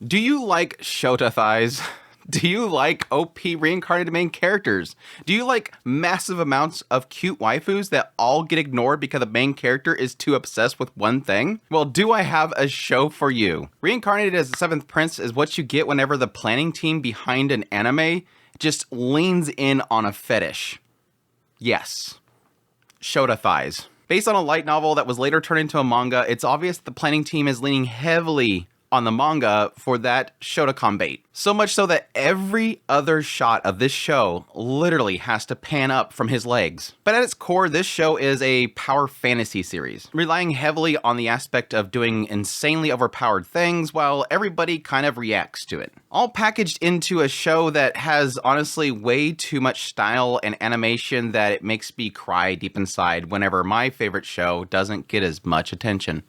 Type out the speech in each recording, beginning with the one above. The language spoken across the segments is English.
Do you like Shota thighs? Do you like OP reincarnated main characters? Do you like massive amounts of cute waifus that all get ignored because the main character is too obsessed with one thing? Well, do I have a show for you? Reincarnated as the Seventh Prince is what you get whenever the planning team behind an anime just leans in on a fetish. Yes. Shota thighs. Based on a light novel that was later turned into a manga, it's obvious the planning team is leaning heavily on the manga for that Shotacon bait. So much so that every other shot of this show literally has to pan up from his legs. But at its core, this show is a power fantasy series, relying heavily on the aspect of doing insanely overpowered things while everybody kind of reacts to it. All packaged into a show that has honestly way too much style and animation that it makes me cry deep inside whenever my favorite show doesn't get as much attention.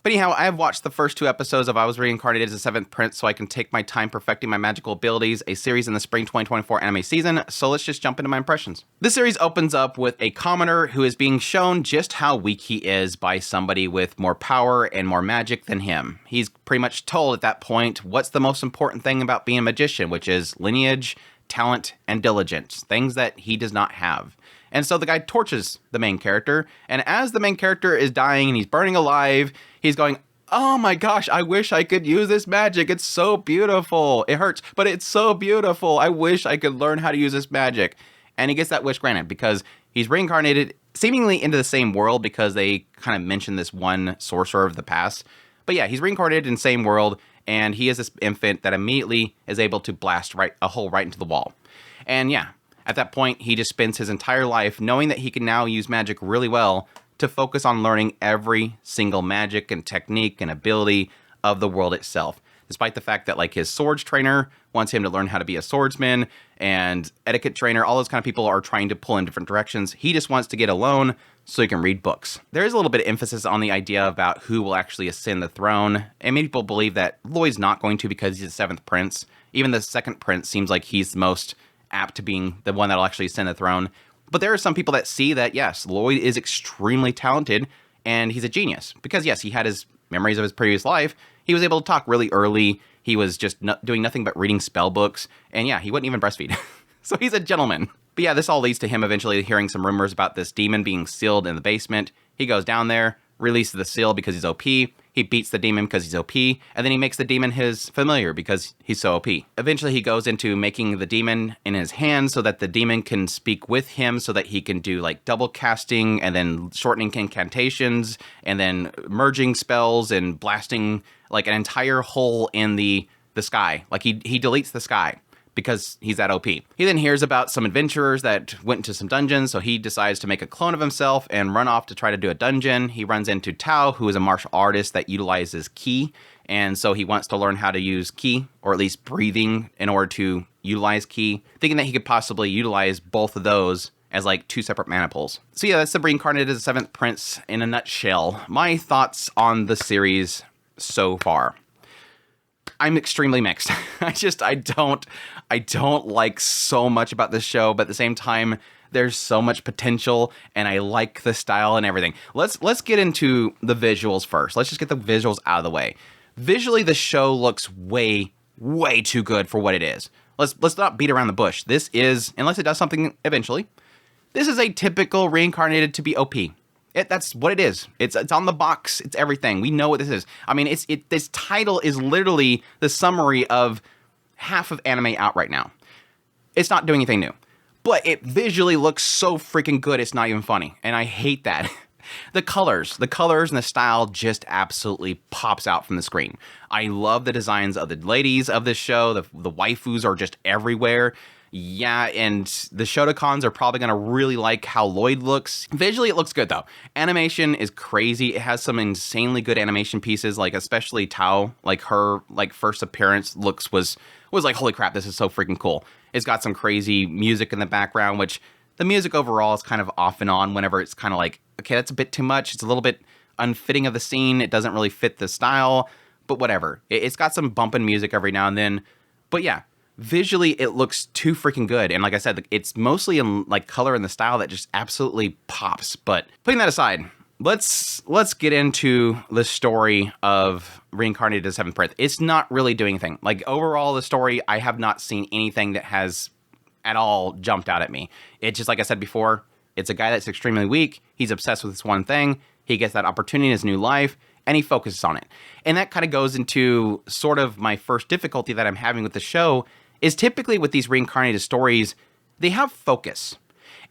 But anyhow, I have watched the first 2 episodes of I Was Reincarnated as the Seventh Prince so I can take my time perfecting my magical abilities, a series in the spring 2024 anime season, so let's just jump into my impressions. This series opens up with a commoner who is being shown just how weak he is by somebody with more power and more magic than him. He's pretty much told at that point what's the most important thing about being a magician, which is lineage, talent, and diligence, things that he does not have. And so the guy torches the main character, and as the main character is dying and he's burning alive, he's going, "Oh my gosh, I wish I could use this magic. It's so beautiful. It hurts, but it's so beautiful. I wish I could learn how to use this magic." And he gets that wish granted because he's reincarnated seemingly into the same world because they kind of mention this one sorcerer of the past. But yeah, he's reincarnated in the same world, and he is this infant that immediately is able to blast a hole right into the wall. And yeah, at that point, he just spends his entire life knowing that he can now use magic really well to focus on learning every single magic and technique and ability of the world itself. Despite the fact that like his swords trainer wants him to learn how to be a swordsman and etiquette trainer, all those kind of people are trying to pull in different directions. He just wants to get alone so he can read books. There is a little bit of emphasis on the idea about who will actually ascend the throne. And many people believe that Lloyd's not going to because he's the Seventh Prince. Even the Second Prince seems like he's the most apt to being the one that'll actually ascend the throne. But there are some people that see that, yes, Lloyd is extremely talented and he's a genius. Because, yes, he had his memories of his previous life. He was able to talk really early. He was just doing nothing but reading spell books. And, yeah, he wouldn't even breastfeed. So he's a gentleman. But, yeah, this all leads to him eventually hearing some rumors about this demon being sealed in the basement. He goes down there, releases the seal because he's OP. He beats the demon because he's OP, and then he makes the demon his familiar because he's so OP. Eventually, he goes into making the demon in his hand so that the demon can speak with him so that he can do like double casting and then shortening incantations and then merging spells and blasting like an entire hole in the sky. Like he deletes the sky because he's that OP. He then hears about some adventurers that went into some dungeons, so he decides to make a clone of himself and run off to try to do a dungeon. He runs into Tao, who is a martial artist that utilizes ki, and so he wants to learn how to use ki, or at least breathing, in order to utilize ki, thinking that he could possibly utilize both of those as like 2 separate mana pools. So yeah, that's the Reincarnated as the Seventh Prince in a nutshell. My thoughts on the series so far. I'm extremely mixed. I don't like so much about this show, but at the same time, there's so much potential, and I like the style and everything. Let's get into the visuals first. Let's just get the visuals out of the way. Visually, the show looks way too good for what it is. Let's not beat around the bush. This is, unless it does something eventually, this is a typical Reincarnated to be OP. That's what it is. It's on the box. It's everything. We know what this is. I mean, this title is literally the summary of half of anime out right now. It's not doing anything new. But it visually looks so freaking good, it's not even funny. And I hate that. The colors and the style just absolutely pops out from the screen. I love the designs of the ladies of this show. The waifus are just everywhere. Yeah, and the Shotacons are probably going to really like how Lloyd looks. Visually, it looks good, though. Animation is crazy. It has some insanely good animation pieces, like especially Tao. Like her first appearance was like, holy crap, this is so freaking cool. It's got some crazy music in the background, which the music overall is kind of off and on whenever it's kind of like, okay, that's a bit too much. It's a little bit unfitting of the scene. It doesn't really fit the style, but whatever. It's got some bumping music every now and then. But yeah. Visually, it looks too freaking good. And like I said, it's mostly in like color and the style that just absolutely pops. But putting that aside, let's get into the story of Reincarnated as Seventh Breath. It's not really doing anything. Like, overall, the story, I have not seen anything that has at all jumped out at me. It's just, like I said before, it's a guy that's extremely weak. He's obsessed with this one thing. He gets that opportunity in his new life, and he focuses on it. And that kind of goes into sort of my first difficulty that I'm having with the show, is typically with these reincarnated stories, they have focus.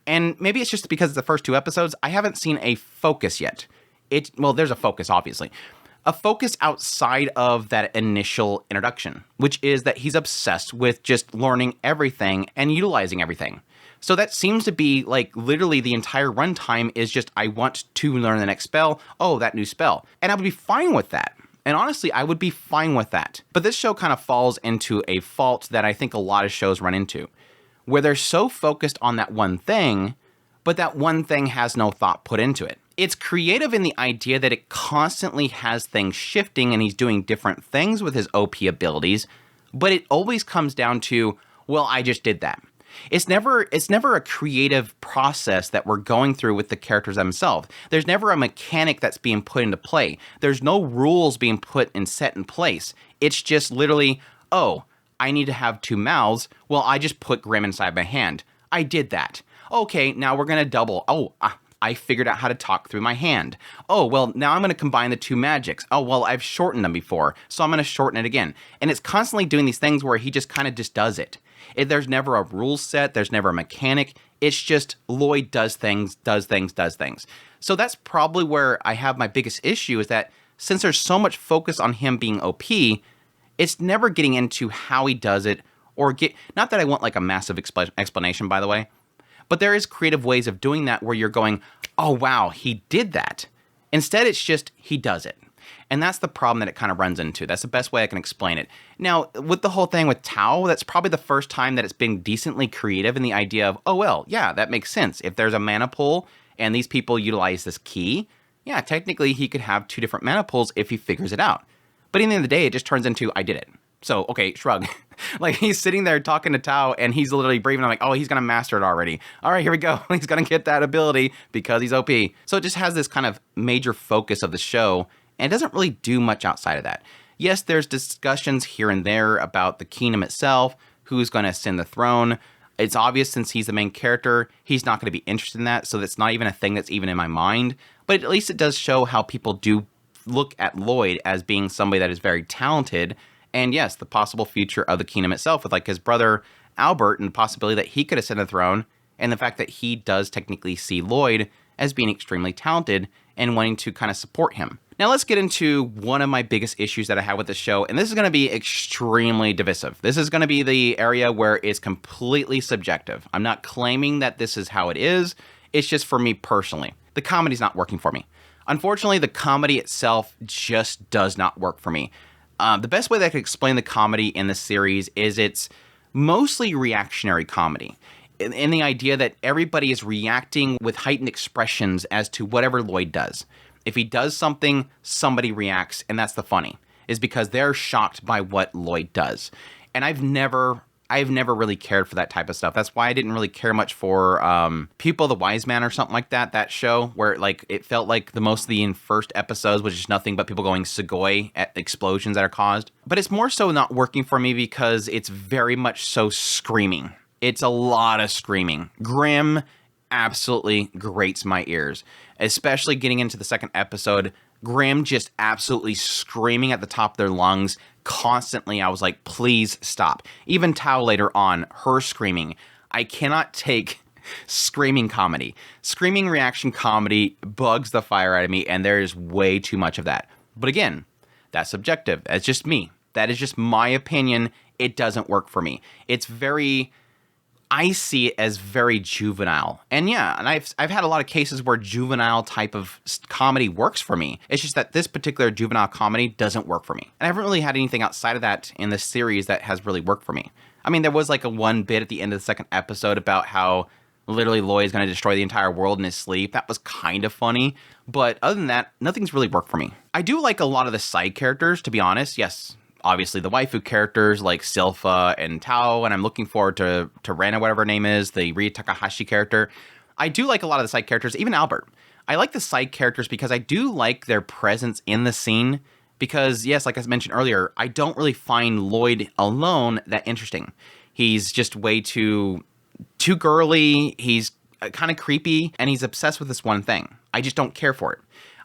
And maybe it's just because it's the first 2 episodes, I haven't seen a focus yet. Well, there's a focus, obviously. A focus outside of that initial introduction, which is that he's obsessed with just learning everything and utilizing everything. So that seems to be like literally the entire runtime is just, I want to learn the next spell. Oh, that new spell. And I would be fine with that. And honestly, I would be fine with that. But this show kind of falls into a fault that I think a lot of shows run into, where they're so focused on that one thing, but that one thing has no thought put into it. It's creative in the idea that it constantly has things shifting and he's doing different things with his OP abilities, but it always comes down to, well, I just did that. It's never a creative process that we're going through with the characters themselves. There's never a mechanic that's being put into play. There's no rules being put and set in place. It's just literally, oh, I need to have 2 mouths. Well, I just put Grim inside my hand. I did that. Okay, now we're going to double. Oh, I figured out how to talk through my hand. Oh, well, now I'm going to combine the 2 magics. Oh, well, I've shortened them before, so I'm going to shorten it again. And it's constantly doing these things where he just kind of just does it. There's never a rule set. There's never a mechanic. It's just Lloyd does things. So that's probably where I have my biggest issue, is that since there's so much focus on him being OP, it's never getting into how he does it, or not that I want like a massive explanation, by the way, but there is creative ways of doing that where you're going, oh, wow, he did that. Instead, it's just he does it. And that's the problem that it kind of runs into. That's the best way I can explain it. Now, with the whole thing with Tao, that's probably the first time that it's been decently creative in the idea of, oh, well, yeah, that makes sense. If there's a mana pool and these people utilize this key, yeah, technically he could have 2 different mana pools if he figures it out. But at the end of the day, it just turns into, I did it. So, okay, shrug. Like, he's sitting there talking to Tao, and he's literally breathing. I'm like, oh, he's going to master it already. All right, here we go. He's going to get that ability because he's OP. So it just has this kind of major focus of the show, and it doesn't really do much outside of that. Yes, there's discussions here and there about the kingdom itself, who's going to ascend the throne. It's obvious since he's the main character, he's not going to be interested in that, so that's not even a thing that's even in my mind. But at least it does show how people do look at Lloyd as being somebody that is very talented, and yes, the possible future of the kingdom itself with like his brother Albert and the possibility that he could ascend the throne, and the fact that he does technically see Lloyd as being extremely talented and wanting to kind of support him. Now let's get into one of my biggest issues that I have with the show, and this is going to be extremely divisive. This is going to be the area where it's completely subjective. I'm not claiming that this is how it is. It's just for me personally. The comedy's not working for me. Unfortunately, the comedy itself just does not work for me. The best way that I could explain the comedy in this series is it's mostly reactionary comedy. In the idea that everybody is reacting with heightened expressions as to whatever Lloyd does. If he does something, somebody reacts, and that's the funny, is because they're shocked by what Lloyd does. And I've never really cared for that type of stuff. That's why I didn't really care much for Pupil the Wise Man or something like that, that show, where like it felt like the most of the first episodes was just nothing but people going Sugoi at explosions that are caused. But it's more so not working for me because it's very much so screaming. It's a lot of screaming. Grim absolutely grates my ears, especially getting into the second episode. Grim just absolutely screaming at the top of their lungs constantly. I was like, please stop. Even Tao later on, her screaming. I cannot take screaming comedy. Screaming reaction comedy bugs the fire out of me, and there is way too much of that. But again, that's subjective. That's just me. That is just my opinion. It doesn't work for me. I see it as very juvenile. And yeah, and I've had a lot of cases where juvenile type of comedy works for me. It's just that this particular juvenile comedy doesn't work for me. And I haven't really had anything outside of that in this series that has really worked for me. I mean, there was like a one bit at the end of the second episode about how literally Lloyd's going to destroy the entire world in his sleep. That was kind of funny. But other than that, nothing's really worked for me. I do like a lot of the side characters, to be honest. Yes, obviously the waifu characters like Silpha and Tao, and I'm looking forward to Rena, whatever her name is, the Rie Takahashi character. I do like a lot of the side characters, even Albert. I like the side characters because I do like their presence in the scene. Because, yes, like I mentioned earlier, I don't really find Lloyd alone that interesting. He's just way too girly, he's kind of creepy, and he's obsessed with this one thing. I just don't care for it.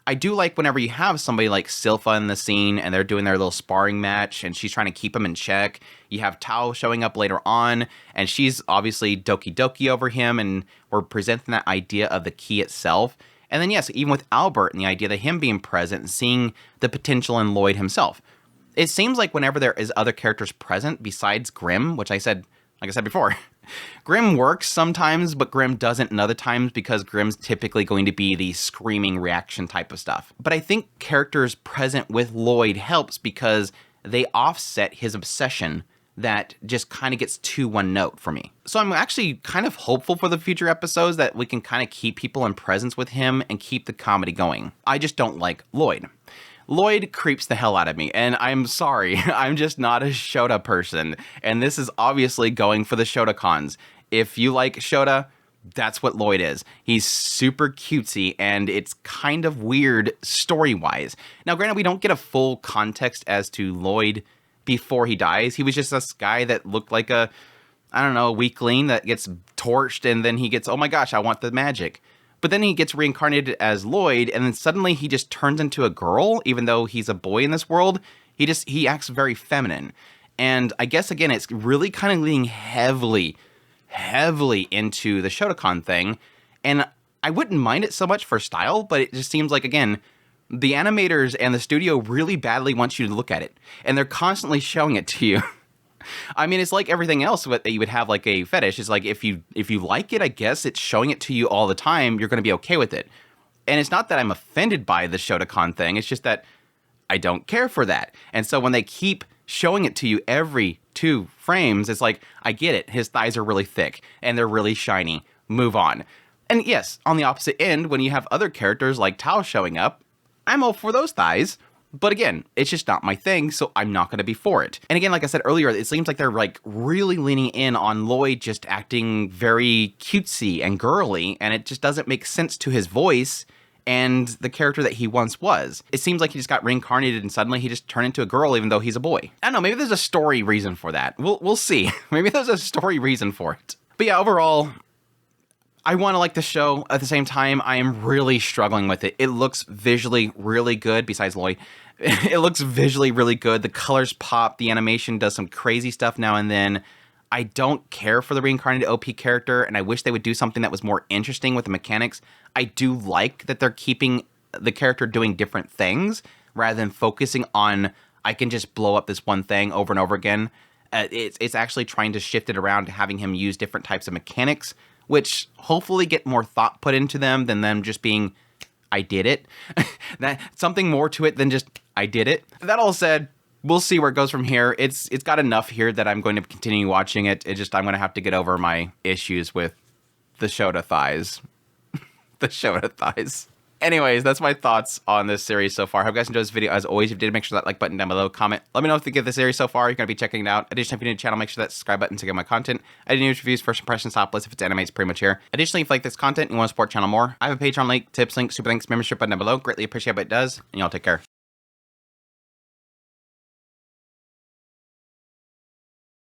I do like whenever you have somebody like Silpha in the scene and they're doing their little sparring match and she's trying to keep him in check. You have Tao showing up later on and she's obviously doki doki over him, and we're presenting that idea of the key itself. And then, yes, even with Albert and the idea of him being present and seeing the potential in Lloyd himself. It seems like whenever there is other characters present besides Grimm, which like I said before, Grimm works sometimes, but Grimm doesn't in other times because Grimm's typically going to be the screaming reaction type of stuff. But I think characters present with Lloyd helps because they offset his obsession that just kind of gets too one note for me. So I'm actually kind of hopeful for the future episodes that we can kind of keep people in presence with him and keep the comedy going. I just don't like Lloyd. Lloyd creeps the hell out of me, and I'm sorry, I'm just not a Shota person, and this is obviously going for the Shota cons. If you like Shota, that's what Lloyd is. He's super cutesy, and it's kind of weird story-wise. Now, granted, we don't get a full context as to Lloyd before he dies. He was just this guy that looked like a weakling that gets torched, and then he gets, oh my gosh, I want the magic. But then he gets reincarnated as Lloyd, and then suddenly he just turns into a girl, even though he's a boy in this world. He acts very feminine. And I guess, again, it's really kind of leaning heavily into the Shotokan thing. And I wouldn't mind it so much for style, but it just seems like, again, the animators and the studio really badly want you to look at it. And they're constantly showing it to you. I mean, it's like everything else that you would have like a fetish. It's like if you like it, I guess it's showing it to you all the time, you're going to be okay with it. And it's not that I'm offended by the Shotokan thing. It's just that I don't care for that. And so when they keep showing it to you every 2 frames, it's like, I get it. His thighs are really thick and they're really shiny. Move on. And yes, on the opposite end, when you have other characters like Tao showing up, I'm all for those thighs. But again, it's just not my thing, so I'm not going to be for it. And again, like I said earlier, it seems like they're like really leaning in on Lloyd just acting very cutesy and girly, and it just doesn't make sense to his voice and the character that he once was. It seems like he just got reincarnated and suddenly he just turned into a girl even though he's a boy. I don't know, maybe there's a story reason for that. We'll see. Maybe there's a story reason for it. But yeah, overall, I want to like the show. At the same time, I am really struggling with it. It looks visually really good, besides Lloyd. It looks visually really good. The colors pop. The animation does some crazy stuff now and then. I don't care for the reincarnated OP character, and I wish they would do something that was more interesting with the mechanics. I do like that they're keeping the character doing different things, rather than focusing on, I can just blow up this one thing over and over again. It's actually trying to shift it around to having him use different types of mechanics, which hopefully get more thought put into them than them just being, I did it. That something more to it than just, I did it. That all said, we'll see where it goes from here. It's got enough here that I'm going to continue watching it. I'm going to have to get over my issues with the Shota thighs. The Shota thighs. Anyways, that's my thoughts on this series so far. I hope you guys enjoyed this video. As always, if you did, make sure that like button down below, comment. Let me know if you get the series so far. You're going to be checking it out. Additionally, if you're new to the channel, make sure that subscribe button to get my content. I do news, reviews, first impressions, top list. If it's anime, it's pretty much here. Additionally, if you like this content and you want to support the channel more, I have a Patreon link, tips link, super links, membership button down below. Greatly appreciate what it does, and y'all take care.